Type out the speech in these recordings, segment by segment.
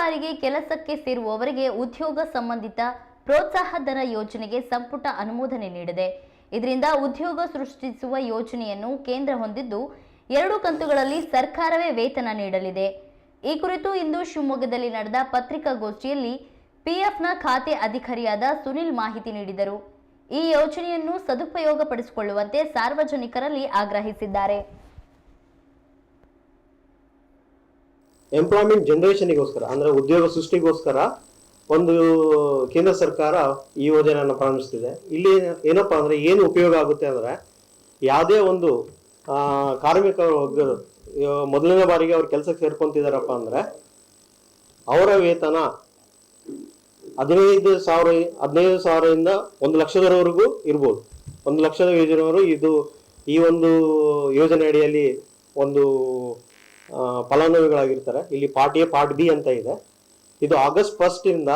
ಬಾರಿಗೆ ಕೆಲಸಕ್ಕೆ ಸೇರುವವರಿಗೆ ಉದ್ಯೋಗ ಸಂಬಂಧಿತ ಪ್ರೋತ್ಸಾಹಧನ ಯೋಜನೆಗೆ ಸಂಪುಟ ಅನುಮೋದನೆ ನೀಡಿದೆ. ಇದರಿಂದ ಉದ್ಯೋಗ ಸೃಷ್ಟಿಸುವ ಯೋಜನೆಯನ್ನು ಕೇಂದ್ರ ಹೊಂದಿದ್ದು 2 ಕಂತುಗಳಲ್ಲಿ ಸರ್ಕಾರವೇ ವೇತನ ನೀಡಲಿದೆ. ಈ ಕುರಿತು ಇಂದು ಶಿವಮೊಗ್ಗದಲ್ಲಿ ನಡೆದ ಪತ್ರಿಕಾಗೋಷ್ಠಿಯಲ್ಲಿ ಪಿಎಫ್ನ ಖಾತೆ ಅಧಿಕಾರಿಯಾದ ಸುನಿಲ್ ಮಾಹಿತಿ ನೀಡಿದರು. ಈ ಯೋಜನೆಯನ್ನು ಸದುಪಯೋಗಪಡಿಸಿಕೊಳ್ಳುವಂತೆ ಸಾರ್ವಜನಿಕರಲ್ಲಿ ಆಗ್ರಹಿಸಿದ್ದಾರೆ. ಎಂಪ್ಲಾಯ್ಮೆಂಟ್ ಜನರೇಷನ್ಗೋಸ್ಕರ ಅಂದ್ರೆ ಉದ್ಯೋಗ ಸೃಷ್ಟಿಗೋಸ್ಕರ ಒಂದು ಕೇಂದ್ರ ಸರ್ಕಾರ ಈ ಯೋಜನೆಯನ್ನು ಪ್ರಾರಂಭಿಸ್ತಿದೆ. ಇಲ್ಲಿ ಏನಪ್ಪಾ ಅಂದ್ರೆ ಏನು ಉಪಯೋಗ ಆಗುತ್ತೆ ಅಂದ್ರೆ ಯಾವುದೇ ಒಂದು ಕಾರ್ಮಿಕರು ಮೊದಲನೇ ಬಾರಿಗೆ ಅವ್ರ ಕೆಲಸಕ್ಕೆ ಸೇರ್ಕೊಂತಿದಾರಪ್ಪ ಅಂದ್ರೆ ಅವರ ವೇತನ 15,000ರಿಂದ 1 ಲಕ್ಷದವರೆಗೂ ಇರ್ಬೋದು. 1 ಲಕ್ಷದ ಯೋಜನೆಯವರು ಈ ಒಂದು ಯೋಜನೆ ಅಡಿಯಲ್ಲಿ ಒಂದು ಫಲಾನುಭವಿಗಳಾಗಿರ್ತಾರೆ. ಇಲ್ಲಿ ಪಾರ್ಟ್ ಎ ಪಾರ್ಟ್ ಬಿ ಅಂತ ಇದೆ. ಇದು ಆಗಸ್ಟ್ 1 ಇಂದ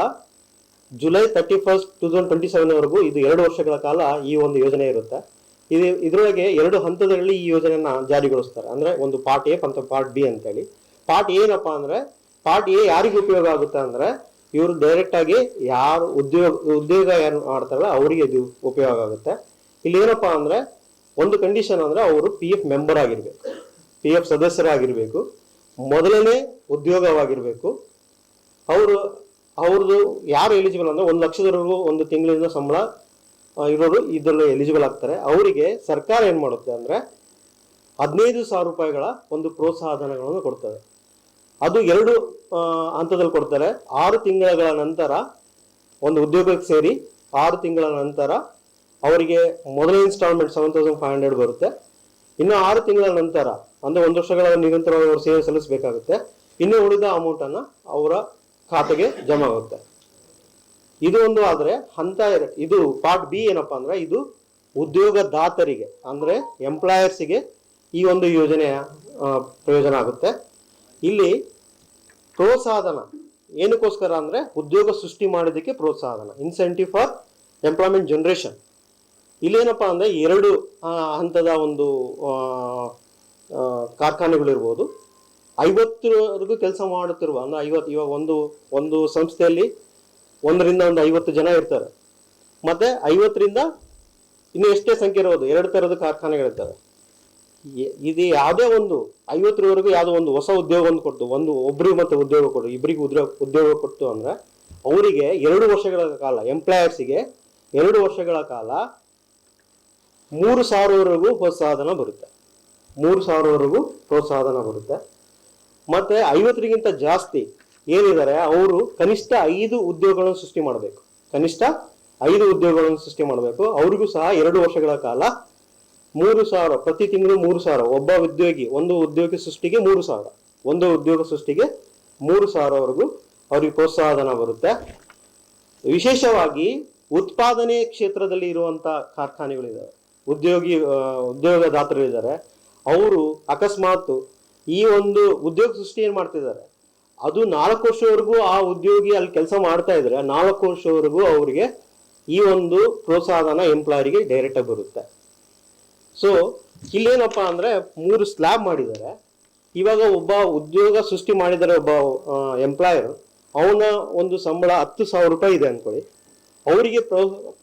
ಜುಲೈ 31, 2027 ವರೆಗೂ ಇದು 2 ವರ್ಷಗಳ ಕಾಲ ಈ ಒಂದು ಯೋಜನೆ ಇರುತ್ತೆ. ಇದರೊಳಗೆ 2 ಹಂತದಲ್ಲಿ ಈ ಯೋಜನೆಯನ್ನ ಜಾರಿಗೊಳಿಸ್ತಾರೆ. ಅಂದ್ರೆ ಒಂದು ಪಾರ್ಟ್ ಎ ಮತ್ತು ಪಾರ್ಟ್ ಬಿ ಅಂತ ಹೇಳಿ. ಪಾರ್ಟ್ ಏನಪ್ಪಾ ಅಂದ್ರೆ ಪಾರ್ಟ್ ಎ ಯಾರಿಗೆ ಉಪಯೋಗ ಆಗುತ್ತೆ ಅಂದ್ರೆ ಇವರು ಡೈರೆಕ್ಟ್ ಆಗಿ ಯಾರು ಉದ್ಯೋಗ ಯಾರು ಮಾಡ್ತಾರಲ್ಲ ಅವರಿಗೆ ಇದು ಉಪಯೋಗ ಆಗುತ್ತೆ. ಇಲ್ಲಿ ಏನಪ್ಪಾ ಅಂದ್ರೆ ಒಂದು ಕಂಡೀಷನ್ ಅಂದ್ರೆ ಅವರು PF ಮೆಂಬರ್ ಆಗಿರ್ಬೇಕು, PF ಸದಸ್ಯರಾಗಿರ್ಬೇಕು, ಮೊದಲನೇ ಉದ್ಯೋಗವಾಗಿರ್ಬೇಕು. ಅವ್ರದ್ದು ಯಾರು ಎಲಿಜಿಬಲ್ ಅಂದ್ರೆ 1 ಲಕ್ಷದವರೆಗೂ ಒಂದು ತಿಂಗಳಿಂದ ಸಂಬಳ ಇರೋರು ಇದರಲ್ಲಿ ಎಲಿಜಿಬಲ್ ಆಗ್ತಾರೆ. ಅವರಿಗೆ ಸರ್ಕಾರ ಏನ್ ಮಾಡುತ್ತೆ ಅಂದ್ರೆ 15,000 ರೂಪಾಯಿಗಳ ಒಂದು ಪ್ರೋತ್ಸಾಹಧನಗಳನ್ನು ಕೊಡ್ತದೆ. ಅದು 2 ಹಂತದಲ್ಲಿ ಕೊಡ್ತಾರೆ. 6 ತಿಂಗಳ ನಂತರ ಒಂದು ಉದ್ಯೋಗಕ್ಕೆ ಸೇರಿ 6 ತಿಂಗಳ ನಂತರ ಅವರಿಗೆ ಮೊದಲ ಇನ್ಸ್ಟಾಲ್ಮೆಂಟ್ 7,500 ಬರುತ್ತೆ. ಇನ್ನು 6 ತಿಂಗಳ ನಂತರ ಅಂದ್ರೆ 1 ವರ್ಷಗಳ ನಿರಂತರವಾಗಿ ಅವರು ಸೇವೆ ಸಲ್ಲಿಸಬೇಕಾಗುತ್ತೆ. ಇನ್ನು ಉಳಿದ ಅಮೌಂಟ್ ಅನ್ನ ಅವರ ಖಾತೆಗೆ ಜಮಾ ಆಗುತ್ತೆ. ಇದು ಒಂದು ಆದ್ರೆ ಇದು ಪಾರ್ಟ್ ಬಿ ಏನಪ್ಪಾ ಅಂದ್ರೆ ಇದು ಉದ್ಯೋಗದಾತರಿಗೆ ಅಂದ್ರೆ ಎಂಪ್ಲಾಯರ್ಸ್ಗೆ ಈ ಒಂದು ಯೋಜನೆಯ ಪ್ರಯೋಜನ ಆಗುತ್ತೆ. ಇಲ್ಲಿ ಪ್ರೋತ್ಸಾಹಧನ ಏನಕ್ಕೋಸ್ಕರ ಅಂದ್ರೆ ಉದ್ಯೋಗ ಸೃಷ್ಟಿ ಮಾಡೋದಕ್ಕೆ ಪ್ರೋತ್ಸಾಹಧನ, ಇನ್ಸೆಂಟಿವ್ ಫಾರ್ ಎಂಪ್ಲಾಯ್ಮೆಂಟ್ ಜನರೇಷನ್. ಇಲ್ಲೇನಪ್ಪಾ ಅಂದ್ರೆ 2 ಹಂತದ ಒಂದು ಕಾರ್ಖಾನೆಗಳಿರ್ಬೋದು. 50ರವರೆಗೂ ಕೆಲಸ ಮಾಡುತ್ತಿರುವ ಅಂದ್ರೆ 50 ಇವಾಗ ಒಂದು ಸಂಸ್ಥೆಯಲ್ಲಿ 1ರಿಂದ 50 ಜನ ಇರ್ತಾರೆ. ಮತ್ತೆ 50ರಿಂದ ಇನ್ನು ಎಷ್ಟೇ ಸಂಖ್ಯೆ ಇರೋದು 2 ತರದ ಕಾರ್ಖಾನೆಗಳಿರ್ತವೆ. ಇದು ಯಾವುದೇ ಒಂದು 50ರವರೆಗೂ ಯಾವುದೋ ಒಂದು ಹೊಸ ಉದ್ಯೋಗವನ್ನು ಕೊಟ್ಟು ಒಬ್ಬರಿಗೆ ಮತ್ತೆ ಉದ್ಯೋಗ ಕೊಟ್ಟು ಇಬ್ಬರಿಗೆ ಉದ್ಯೋಗ ಕೊಟ್ಟು ಅಂದ್ರೆ ಅವರಿಗೆ 2 ವರ್ಷಗಳ ಕಾಲ ಎಂಪ್ಲಾಯರ್ಸ್ಗೆ 2 ವರ್ಷಗಳ ಕಾಲ 3,000ವರೆಗೂ ಪ್ರೋತ್ಸಾಹಧನ ಬರುತ್ತೆ. 3,000ವರೆಗೂ ಪ್ರೋತ್ಸಾಹಧನ ಬರುತ್ತೆ. ಮತ್ತೆ 50ರಿಗಿಂತ ಜಾಸ್ತಿ ಏನಿದ್ದಾರೆ ಅವರು ಕನಿಷ್ಠ 5 ಉದ್ಯೋಗಗಳನ್ನು ಸೃಷ್ಟಿ ಮಾಡಬೇಕು. ಅವ್ರಿಗೂ ಸಹ 2 ವರ್ಷಗಳ ಕಾಲ 3,000 ಪ್ರತಿ ತಿಂಗಳು 3,000 ಒಬ್ಬ ಉದ್ಯೋಗಿ ಒಂದು ಉದ್ಯೋಗ ಸೃಷ್ಟಿಗೆ 3,000 ಒಂದು ಉದ್ಯೋಗ ಸೃಷ್ಟಿಗೆ 3,000ವರೆಗೂ ಅವ್ರಿಗೆ ಪ್ರೋತ್ಸಾಹಧನ ಬರುತ್ತೆ. ವಿಶೇಷವಾಗಿ ಉತ್ಪಾದನೆ ಕ್ಷೇತ್ರದಲ್ಲಿ ಇರುವಂತಹ ಕಾರ್ಖಾನೆಗಳಿದ್ದಾವೆ, ಉದ್ಯೋಗದಾತರಿದ್ದಾರೆ. ಅವರು ಅಕಸ್ಮಾತ್ ಈ ಒಂದು ಉದ್ಯೋಗ ಸೃಷ್ಟಿ ಏನ್ ಮಾಡ್ತಿದ್ದಾರೆ ಅದು 4 ವರ್ಷವರೆಗೂ ಆ ಉದ್ಯೋಗಿ ಅಲ್ಲಿ ಕೆಲಸ ಮಾಡ್ತಾ ಇದ್ರೆ 4 ವರ್ಷವರೆಗೂ ಅವರಿಗೆ ಈ ಒಂದು ಪ್ರೋತ್ಸಾಹಧನ ಎಂಪ್ಲಾಯರಿಗೆ ಡೈರೆಕ್ಟ್ ಆಗಿ ಬರುತ್ತೆ. ಸೊ ಇಲ್ಲೇನಪ್ಪಾ ಅಂದ್ರೆ 3 ಸ್ಲ್ಯಾಬ್ ಮಾಡಿದ್ದಾರೆ. ಇವಾಗ ಒಬ್ಬ ಉದ್ಯೋಗ ಸೃಷ್ಟಿ ಮಾಡಿದರೆ ಒಬ್ಬ ಎಂಪ್ಲಾಯರ್ ಅವನ ಒಂದು ಸಂಬಳ 10,000 ರೂಪಾಯಿ ಇದೆ ಅನ್ಕೊಳ್ಳಿ. ಅವರಿಗೆ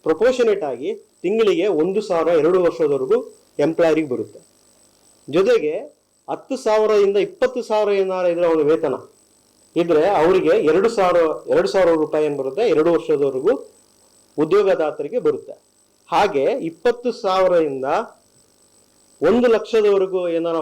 ಪ್ರಪೋರ್ಷನೇಟ್ ಆಗಿ ತಿಂಗಳಿಗೆ 1,000 2 ವರ್ಷದವರೆಗೂ ಎಂಪ್ಲಾಯರಿಗೆ ಬರುತ್ತೆ. ಜೊತೆಗೆ 10,000ರಿಂದ 20,000 ಏನಾರ ಇದ್ರೆ ಅವನ ವೇತನ ಇದ್ರೆ ಅವರಿಗೆ 2,000 ರೂಪಾಯಿ ಏನು ಬರುತ್ತೆ 2 ವರ್ಷದವರೆಗೂ ಉದ್ಯೋಗದಾತರಿಗೆ ಬರುತ್ತೆ. ಹಾಗೆ 20,000ರಿಂದ 1 ಲಕ್ಷದವರೆಗೂ ಏನಾರ